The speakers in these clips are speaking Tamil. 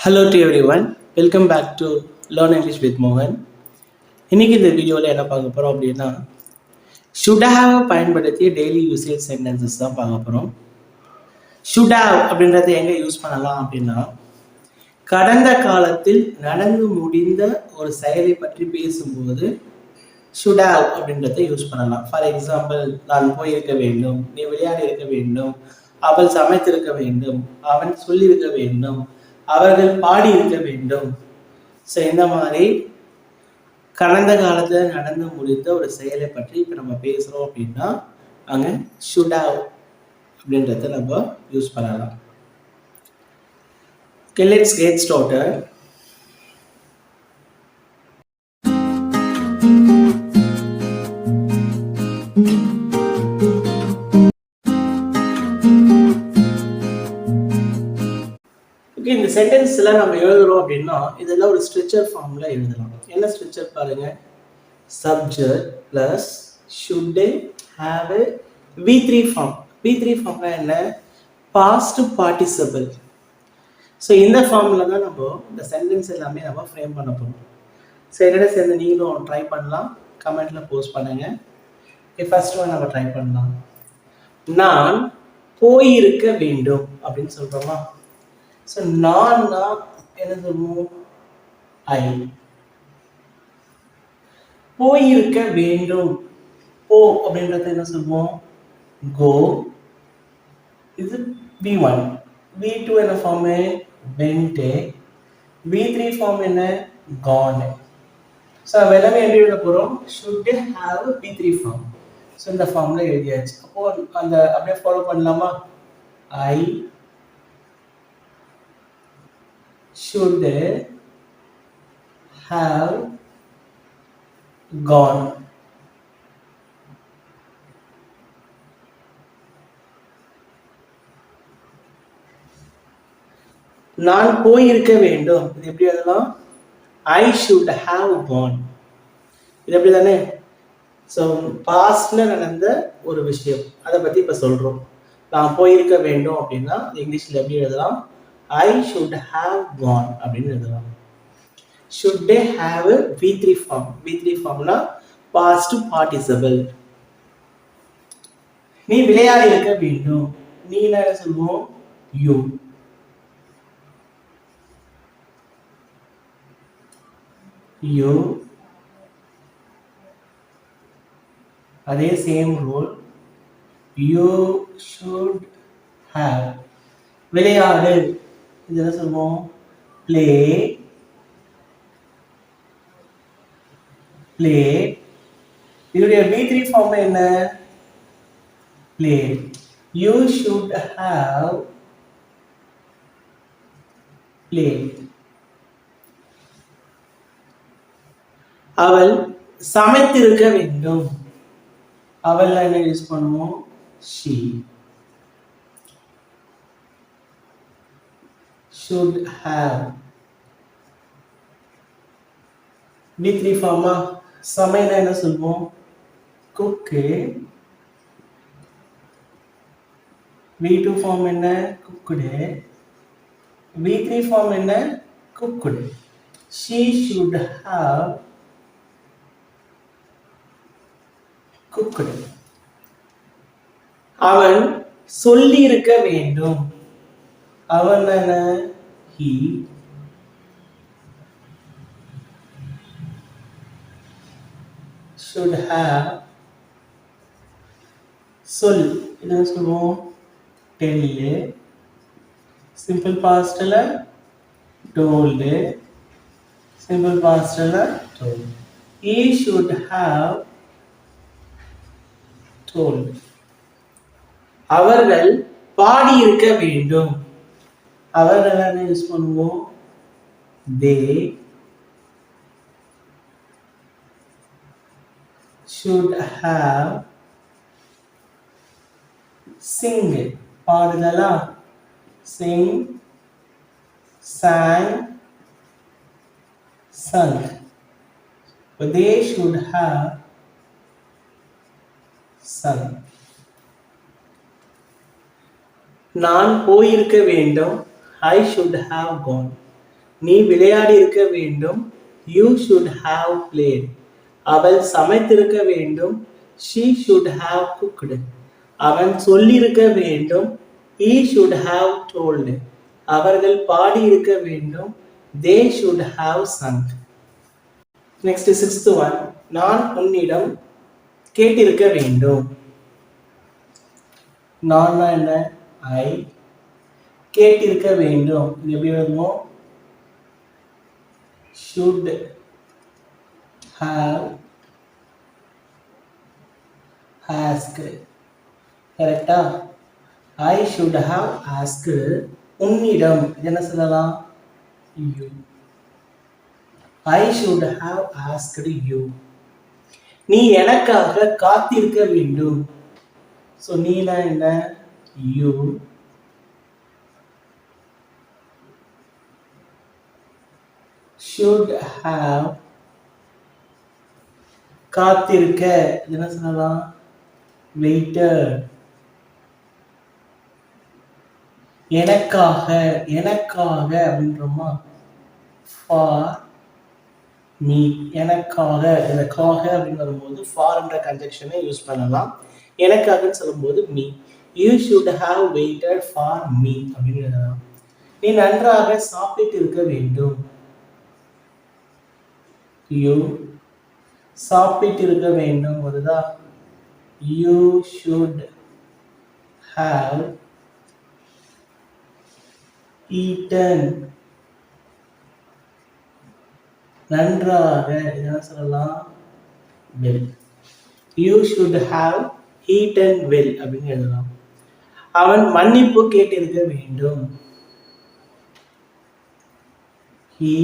Hello to everyone. Welcome back to Learn English with Mohan. இன்னைக்கு இந்த வீடியோவில் என்ன பார்க்க போகிறோம் அப்படின்னா should have பயன்படுத்திய டெய்லி யூசேஜ் சென்டென்சஸ் தான் பார்க்க போகிறோம். should have அப்படின்றத எங்கே யூஸ் பண்ணலாம் அப்படின்னா கடந்த காலத்தில் நடந்து முடிந்த ஒரு செயலை பற்றி பேசும்போது should have அப்படின்றத யூஸ் பண்ணலாம். ஃபார் எக்ஸாம்பிள், நான் போயிருக்க வேண்டும், நீ விளையாடி இருக்க வேண்டும், அவள் சமைத்திருக்க வேண்டும், அவன் சொல்லியிருக்க வேண்டும், அவர்கள் பாடி இருக்க வேண்டும். ஸோ இந்த மாதிரி கடந்த காலத்தில் நடந்து முடிந்த ஒரு செயலை பற்றி இப்போ நம்ம பேசுகிறோம் அப்படின்னா அங்கே should have அப்படின்றத நம்ம யூஸ் பண்ணலாம். Okay, let's get started. Okay, இந்த சென்டென்ஸ்லாம் நம்ம எழுதுறோம் அப்படின்னா இதெல்லாம் ஒரு ஸ்ட்ரக்சர் ஃபார்ம்ல எழுதலாம். என்ன ஸ்ட்ரக்சர் பாருங்க, subject plus should have V3 form. V3 ஃபார்ம்னா என்ன, பாஸ்ட் பார்ட்டிசிபிள். ஸோ இந்த ஃபார்ம்ல தான் நம்ம இந்த சென்டென்ஸ் எல்லாமே நம்ம ஃப்ரேம் பண்ண போகிறோம். ஸோ என்னோட சேர்ந்து நீங்களும் ட்ரை பண்ணலாம், கமெண்ட்ல போஸ்ட் பண்ணுங்க. ஃபர்ஸ்ட் ஒன் நம்ம ட்ரை பண்ணலாம். நான் போயிருக்க வேண்டும் அப்படின்னு சொல்றோமா. ஸோ நான்னா என்ன சொல்லுவோம், ஐ. போயிருக்க வேண்டும், போ அப்படின்றத என்ன சொல்லுவோம், கோ. இது V1. V2 என்ன ஃபார்ம், வென்ட். V3 ஃபார்ம் என்ன, கான். ஸோ நம்ம எல்லாமே எப்படி எழுத போகிறோம், should have V3 form. So இந்த ஃபார்ம்ல எழுதியாச்சு. அப்போ அந்த அப்படியே ஃபாலோ பண்ணலாமா, ஐ should have gone. நான் போயிருக்க வேண்டும், இது எப்படி எழுதலாம், I should have gone. இது எப்படி தானே. ஸோ பாஸ்ட்ல நடந்த ஒரு விஷயம் அதை பத்தி இப்ப சொல்றோம். நான் போயிருக்க வேண்டும் அப்படின்னா இங்கிலீஷ்ல எப்படி எழுதலாம், I should have gone அப்படின்னு எழுதலாம். should have V3 form. V3 formனா past participle. நீ விளையாடி இருக்க வேண்டும், நீ என்ன சொல்லுவோம், you. you அதே same rule, you should have. விளையாடு, இது என்ன சொல்லுவோம், பிளே. பிளே இதோடைய V3 ஃபார்ம் என்ன, play. You should have played. அவள் சமைத்திருக்க வேண்டும், அவள் என்ன யூஸ் பண்ணுவோம், she. should have. V3 pharma, சமையல் என்ன சொல்வோம், cook. V2 ஃபார்ம் என்ன, cooked. V3 ஃபார்ம் என்ன, cooked. She should have cooked. அவன் சொல்லி இருக்க வேண்டும், அவன் என்ன, he. should have சொல், என்ன சொல்லுவோம், tell. simple pastல told, simple pastல told. He should have told. அவர்கள் பாடி இருக்க வேண்டும், அவர்கள் என்ன யூஸ் பண்ணுவோம், they. should have sing, பாடுதலா, sing, sang, sung. But they should have sung. நான் போயிருக்க வேண்டும், I should have gone. நீ விளையாடி இருக்க வேண்டும். You should have played. அவள் சமைத்திருக்க வேண்டும். She should have cooked. அவன் சொல்லியிருக்க வேண்டும். He should have told. அவர்கள் பாடியிருக்க வேண்டும். They should have sung. Next sixth one. நான் உன்னிடம் கேட்டிருக்க வேண்டும். நான் என்ன? I. கேட்டிருக்க வேண்டும். இது எப்படி வருமோ? Should have asked. கரெக்டா? I should have asked. உன்னிடம் என்ன சொல்லலாம்? You. I should have asked you. நீ எனக்காக காத்திருக்க வேண்டும். So நீனா என்ன? You. Should have காத்திருக்க என்ன சொல்லலாம்? Waited. எனக்காக அப்படின்றோமா? For me. எனக்காக இந்த காக அப்படின்னு வரும்போது for என்ற கன்ஜெக்ஷனை யூஸ் பண்ணலாம். எனக்காகன்னு சொல்லும்போது me. You should have waited for me அப்படின்னு எழுதலாம். நீ நன்றாக சாப்பிட்டு இருக்க வேண்டும். You. சாப்பிட்டு இருக்க வேண்டும் வருதா? You should have eaten. நன்றாக என்ன சொல்லலாம்? Well. You should have eaten well அப்படின்னு எழுதலாம். அவன் மன்னிப்பு கேட்டிருக்க வேண்டும். He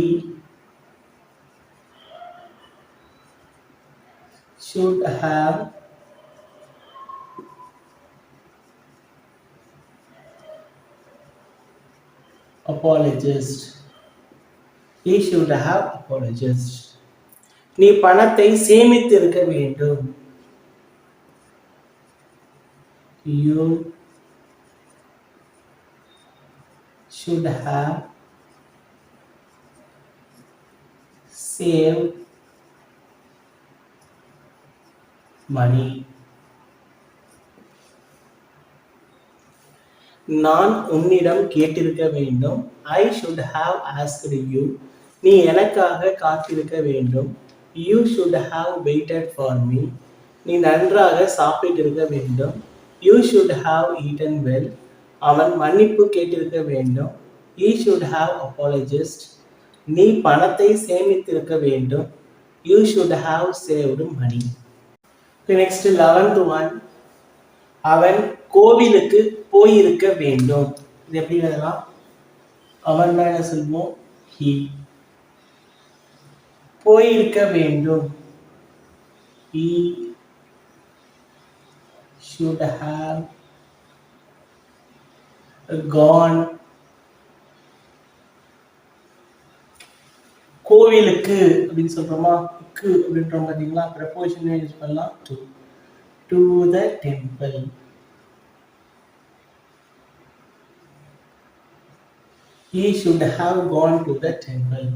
should have apologized. He should have apologized. நீ பணத்தை சேமித்து இருக்க வேண்டும். You should have saved money. நான் உன்னிடம் கேட்டிருக்க வேண்டும். I should have asked you. நீ எனக்காக காத்திருக்க வேண்டும். You should have waited for me. நீ நன்றாக சாப்பிட்டிருக்க வேண்டும். You should have eaten well. அவன் மன்னிப்பு கேட்டிருக்க வேண்டும். He should have apologized. நீ பணத்தை சேமித்திருக்க வேண்டும். You should have saved money. Next 11th one. அவன் கோவிலுக்கு போயிருக்க வேண்டும். இது எப்படி எழுதலாம்? அவன் என்ன சொல்வோம்? He. போயிருக்க வேண்டும். He should have gone. கோவிலுக்கு அப்படின்னு சொல்றோமா? க்கு அப்படின்றோம் பார்த்தீங்களா? ப்ரெபோசிஷன் யூஸ் பண்ணலாம். To the temple. He should have gone to the temple.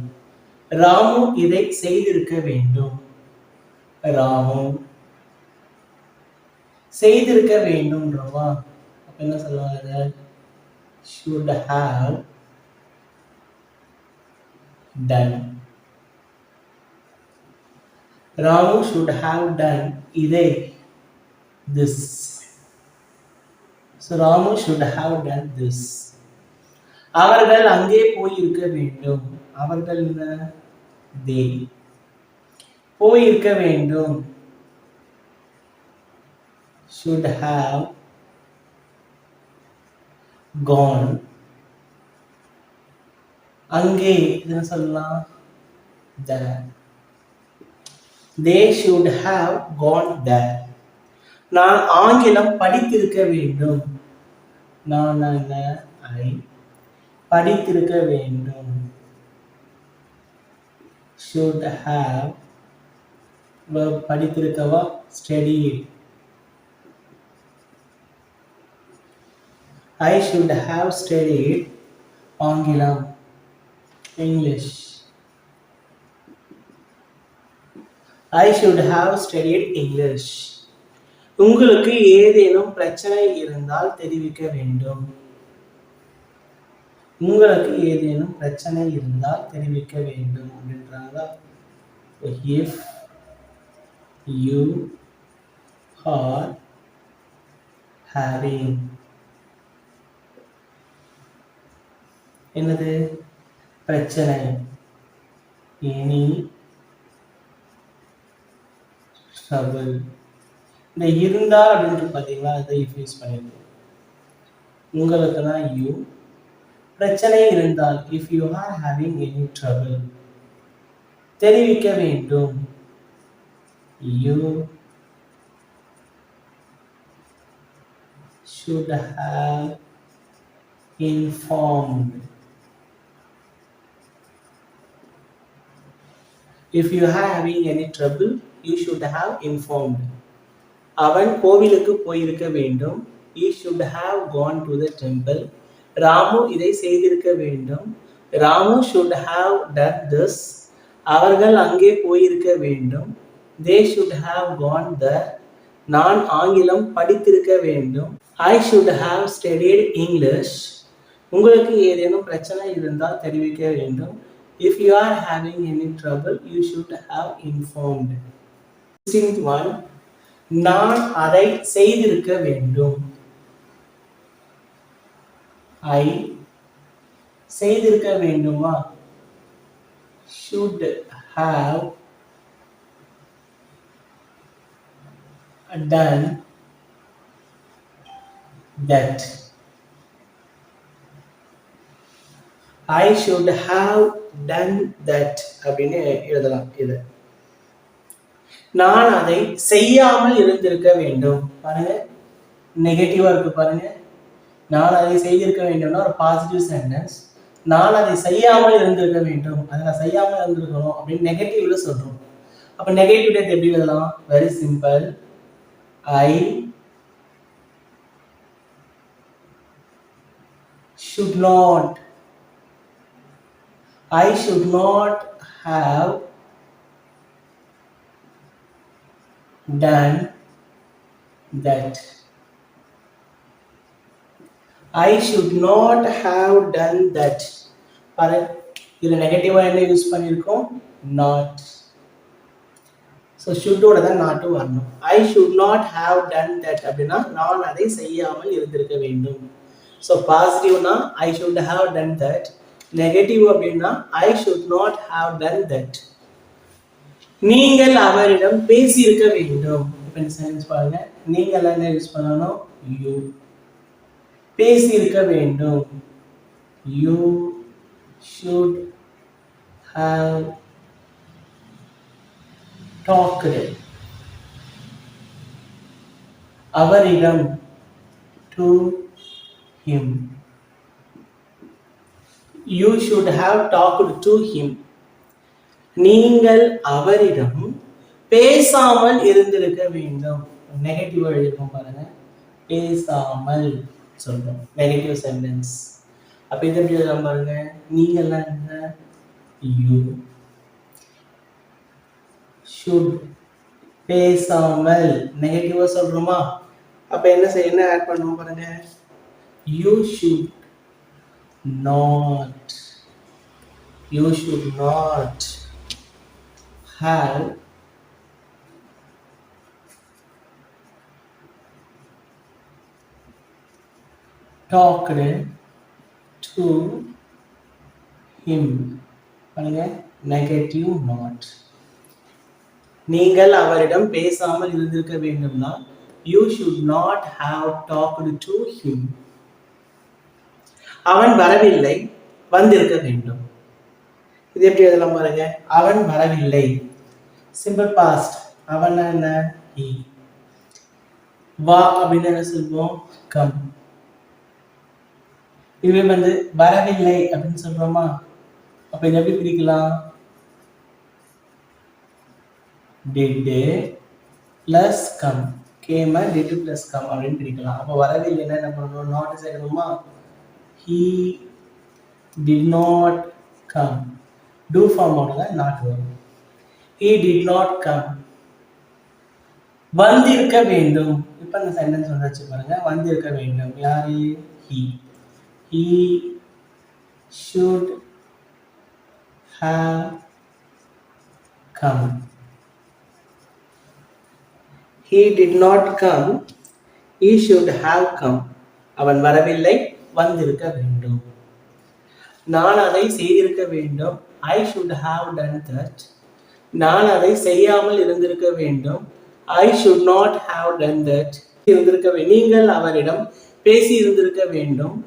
Ramu இதை செய்திருக்க வேண்டும். ராமு செய்திருக்க வேண்டும்ன்றவா? அப்ப என்ன சொல்லுவாங்க? Should have done. Ramu should have done இதை. This. So Ramu should have done this. அவர்கள் அங்கே போயிருக்க வேண்டும். அவர்கள் என்ன? They. போயிருக்க வேண்டும். Should have gone. அங்கே என்ன சொல்லலாம்? There. They should have gone there. நான் ஆங்கிலம் படித்திருக்க வேண்டும். நான் என்ன? I. படித்திருக்க வேண்டும். Should have படித்திருக்கவா? Studied. I should have studied ஆங்கிலம். English. I should have studied English. உங்களுக்கு ஏதேனும் பிரச்சனை இருந்தால் தெரிவிக்க வேண்டும். உங்களுக்கு ஏதேனும் பிரச்சனை இருந்தால் தெரிவிக்க வேண்டும் அப்படின்றாங்களா? If you are having என்னது பிரச்சனை எனி trouble. இந்த இருந்தா அப்படின்ட்டு பார்த்தீங்களா, அதை if யூஸ் பண்ணிருக்கோம். உங்களுக்கு தான் you, பிரச்சனை இருந்தால் if you are having any trouble தெரிவிக்க வேண்டும். You should have informed. If you are having any trouble, you should have informed. அவன் கோவிலுக்கு போயிருக்க வேண்டும். He should have gone to the temple. Ramu இதை செய்திருக்க வேண்டும். Ramu should have done this. அவர்கள் அங்கே போயிருக்க வேண்டும். They should have gone there. நான் ஆங்கிலம் படித்திருக்க வேண்டும். I should have studied English. உங்களுக்கு ஏதேனும் பிரச்சனை இருந்தால் தெரிவிக்க வேண்டும். If you are having any trouble, you should have informed. 16th one, நான் அதை செய்திருக்க வேண்டும். I செய்திருக்க வேண்டுமா? Should have done that. I should have done that அப்படின்னு எழுதலாம். இது நான் அதை செய்யாமல் இருந்திருக்க வேண்டும். பாருங்க, நெகட்டிவா இருக்கு பாருங்க. நான் அதை செய்திருக்க வேண்டும்னா ஒரு பாசிட்டிவ் சென்டென்ஸ். நான் அதை செய்யாமல் இருந்திருக்க வேண்டும், அதை நான் செய்யாமல் இருந்திருக்கணும் அப்படின்னு நெகட்டிவ்ல சொல்றோம். அப்ப நெகட்டிவ் டேட் எப்படி எழுதலாம்? Very simple. I should not have done that. I should not have done that. பாரு, இதுல நெகட்டிவா என்ன யூஸ் பண்ணிருக்கோம்? not. So should ஓட தான் not வரணும். I should not have done that அப்படின்னா நான் அதை செய்யாமல் இருந்திருக்க வேண்டும். So பாசிட்டிவ்னா I should have done that. Negative அப்படின்னா I should not have done that. நீங்கள் அவரிடம் பேசி இருக்க வேண்டும். இப்போ இந்த சென்டென்ஸ் பாருங்க, நீங்கள் என்ன யூஸ் பண்ணணும்? you. பேசி இருக்க வேண்டும். You should have talked. அவரிடம் to him. You should have talked to him. நீங்கள் அவரிடம் பேசாமல் இருந்திருக்க வேண்டும். நெகட்டிவ் எழுதிருக்கோம் பாருங்க, பேசாமல் சொல்றோம், நெகட்டிவ் சென்டென்ஸ். அப்ப இதை எப்படி எழுதலாம் பாருங்க, நீங்கள்லாம் என்ன? you should பேசாமல் நெகட்டிவா சொல்றோமா? அப்ப என்ன ஆட் பண்ணுவோம் பாருங்க, you should not have talked to him. பாருங்க, நெகட்டிவ் not. நீங்கள் அவரிடம் பேசாமல் இருந்திருக்க வேண்டும்னா you should not have talked to him. அவன் வரவில்லை, வந்திருக்க வேண்டும். இது எப்படி எழுதலாம் பாருங்க, அவன் வரவில்லை, சிம்பிள் பாஸ்ட். அவன் என்ன? he. வா அப்படின்னு என்ன சொல்வோம்? come. இதுவே வரவில்லை அப்படின்னு சொல்றோமா? அப்ப இதை எப்படி பிரிக்கலாம்? did plus come. came did plus come அப்படின்னு பிரிக்கலாம். அப்ப வரவில்லை என்ன பண்ணணும்? not சேர்க்கணுமா? he did not come. Do form ஓட not வரும். He did not come. வந்திருக்க வேண்டும். இப்போ அந்த சென்டென்ஸ் வந்தாச்சு பாருங்க. வந்திருக்க வேண்டும். யாரு? he. He should have come. He did not come. He should have come. அவன் வரவில்லை, வந்திருக்க வேண்டும். நான் அதை செய்திருக்க வேண்டும். I should have done that. நான் அதை செய்யாமல் இருந்திருக்க வேண்டும். I should not have done that. நீங்கள் அவரிடம் பேசி இருந்திருக்க வேண்டும்.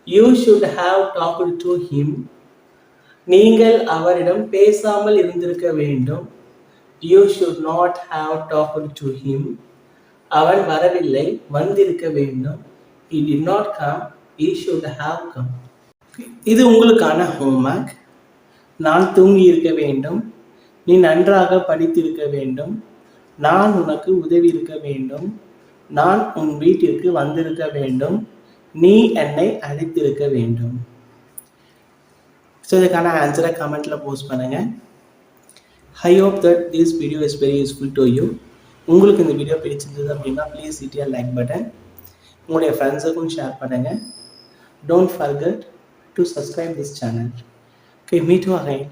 You should have talked to him. நீங்கள் அவரிடம் பேசாமல் இருந்திருக்க வேண்டும். You should not have talked to him. அவன் வரவில்லை, வந்திருக்க வேண்டும். He did not come. He should have come. இது உங்களுக்கான ஹோம்வொர்க். நான் தூங்கி இருக்க வேண்டும். நீ நன்றாக படித்திருக்க வேண்டும். நான் உனக்கு உதவி இருக்க வேண்டும். நான் உன் வீட்டிற்கு வந்திருக்க வேண்டும். நீ என்னை அழைத்திருக்க வேண்டும். ஸோ இதுக்கான ஆன்சரை கமெண்ட்டில் போஸ்ட் பண்ணுங்கள். I hope that this video is very useful to you. உங்களுக்கு இந்த வீடியோ பிடிச்சிருந்தது அப்படின்னா please hit a like button. உங்களுடைய ஃப்ரெண்ட்ஸுக்கும் ஷேர் பண்ணுங்கள். Don't forget to subscribe this channel. Okay, meet you again.